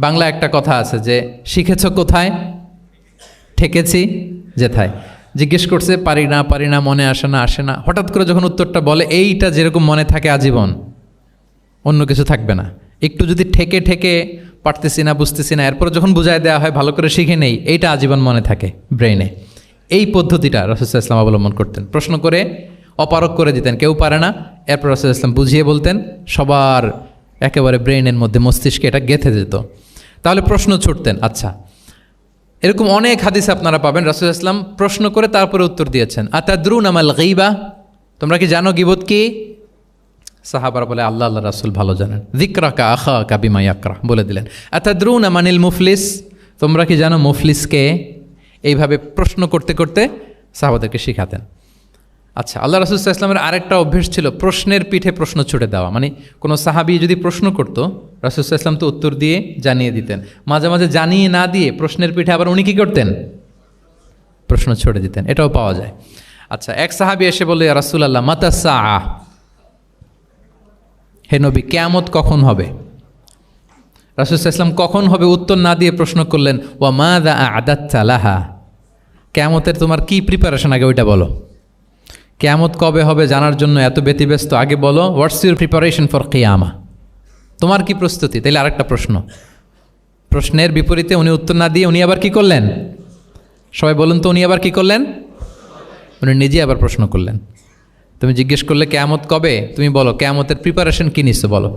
বাংলা একটা কথা আছে যে শিখেছ কোথায়, ঠেকেছি যেথায়। জিজ্ঞেস করছে পারি না, মনে আসে না, হঠাৎ করে যখন উত্তরটা বলে এইটা যেরকম মনে থাকে আজীবন, অন্য কিছু থাকবে না। একটু যদি ঠেকে ঠেকে পারতেছি না, বুঝতেছি না, এরপর যখন বুঝায় দেওয়া হয় ভালো করে শিখে নেই, এইটা আজীবন মনে থাকে ব্রেইনে। এই পদ্ধতিটা রাসূল সাল্লাল্লাহু আলাইহি ওয়াসাল্লাম অবলম্বন করতেন। প্রশ্ন করে অপারগ করে দিতেন, কেউ পারে না, এরপর রাসূল সাল্লাল্লাহু আলাইহি ওয়াসাল্লাম বুঝিয়ে বলতেন, সবার একেবারে ব্রেইনের মধ্যে, মস্তিষ্কে এটা গেঁথে যেত। তাহলে প্রশ্ন ছুটতেন। আচ্ছা, এরকম অনেক হাদিসে আপনারা পাবেন রাসূল সাল্লাল্লাহু আলাইহি ওয়াসাল্লাম প্রশ্ন করে তারপরে উত্তর দিয়েছেন। আতাদরুনা মাল গীবা, তোমরা কি জানো গীবত কি? সাহাবারা বলে আল্লাহ রাসূল ভালো জানেন। যিকরাকা আখাকা বিমা ইয়াকরা, বলে দিলেন। আতাদরুনা মানিল মুফলিস, তোমরা কি জানো মুফলিসকে? এইভাবে প্রশ্ন করতে করতে সাহাবাদেরকে শিখাতেন। আচ্ছা, আল্লাহ রাসূল সাল্লাল্লাহু আলাইহি ওয়াসাল্লামের আরেকটা অভ্যেস ছিল প্রশ্নের পিঠে প্রশ্ন ছুড়ে দেওয়া। মানে কোনো সাহাবী যদি প্রশ্ন করতো, রাসূল সাল্লাল্লাহু আলাইহি ওয়াসাল্লাম তো উত্তর দিয়ে জানিয়ে দিতেন। মাঝে মাঝে জানিয়ে না দিয়ে প্রশ্নের পিঠে আবার উনি কী করতেন? প্রশ্ন ছুড়ে দিতেন। এটাও পাওয়া যায়। আচ্ছা, এক সাহাবী এসে বলল, ইয়া রাসূলাল্লাহ মাতা সাআ, হে নবী কিয়ামত কখন হবে? রাসূল সাল্লাল্লাহু আলাইহি ওয়াসাল্লাম কখন হবে উত্তর না দিয়ে প্রশ্ন করলেন, ওয়া মাযা আ'দাত্তা লাহা, কিয়ামতের তোমার কি প্রিপারেশন আগে ওইটা বলো। কিয়ামত কবে হবে জানার জন্য এত ব্যতিব্যস্ত, আগে বলো হোয়াটস ইউর প্রিপারেশন ফর কিয়ামা, তোমার কি প্রস্তুতি। তাইলে আরেকটা প্রশ্ন। প্রশ্নের বিপরীতে উনি উত্তর না দিয়ে উনি আবার কি করলেন? সবাই বলুন তো, উনি আবার কি করলেন? উনি নিজে আবার প্রশ্ন করলেন। তুমি জিজ্ঞেস করলে কিয়ামত কবে, তুমি বলো কিয়ামতের প্রিপারেশন কী নিচ্ছ বলো।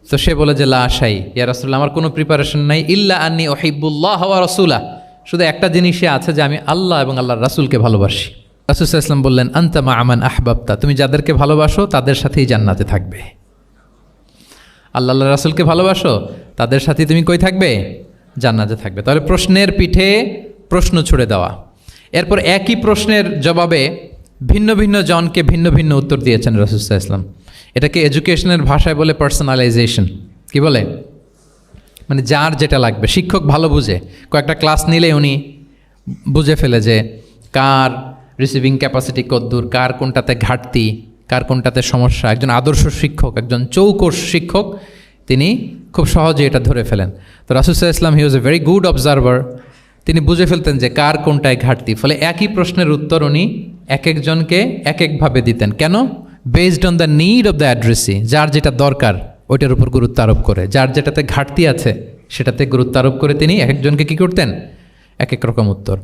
তো সে বলে যে লা শাই ইয়া রাসূলুল্লাহ, আমার কোনো প্রিপারেশন নাই, ইল্লা আন্নী উহিব্বুল্লাহ ওয়া রাসূলাহ, শুধু একটা জিনিসই আছে যে আমি আল্লাহ এবং আল্লাহর রাসূলকে ভালোবাসি। রাসূল সাল্লাল্লাহু আলাইহি ওয়াসাল্লাম বললেন, আনতা মা আমান আহবাবতা, তুমি যাদেরকে ভালোবাসো তাদের সাথেই জান্নাতে থাকবে। আল্লাহ আল্লাহ রাসূলকে ভালোবাসো, তাদের সাথেই তুমি কই থাকবে? জান্নাতে থাকবে। তাহলে প্রশ্নের পিঠে প্রশ্ন ছুড়ে দেওয়া। এরপর একই প্রশ্নের জবাবে ভিন্ন ভিন্ন জনকে ভিন্ন ভিন্ন উত্তর দিয়েছেন রাসূল সাল্লাল্লাহু আলাইহি ওয়াসাল্লাম। এটাকে এডুকেশনের ভাষায় বলে পার্সোনালাইজেশন। কি বলে? মানে যার যেটা লাগবে। শিক্ষক ভালো বুঝে, কয়েকটা ক্লাস নিলে উনি বুঝে ফেলে যে কার রিসিভিং ক্যাপাসিটি কতদূর, কার কোনটাতে ঘাটতি, কার কোনটাতে সমস্যা। একজন আদর্শ শিক্ষক, একজন চৌকস শিক্ষক, তিনি খুব সহজে এটা ধরে ফেলেন। তো রাসূল সাল্লাল্লাহু আলাইহি ওয়াসাল্লাম হি ওয়াজ এ ভেরি গুড অবজারভার। তিনি বুঝে ফেলতেন যে কার কোনটায় ঘাটতি। ফলে একই প্রশ্নের উত্তর উনি এক একজনকে এক একভাবে দিতেন। কেন? Based on the need of the addressee, যার যেটা দরকার ওইটার উপর গুরুত্ব আরোপ করে, যার যেটাতে ঘাটতি আছে সেটাতে গুরুত্ব আরোপ করে তিনি এক একজনকে কী করতেন? এক এক রকম উত্তর।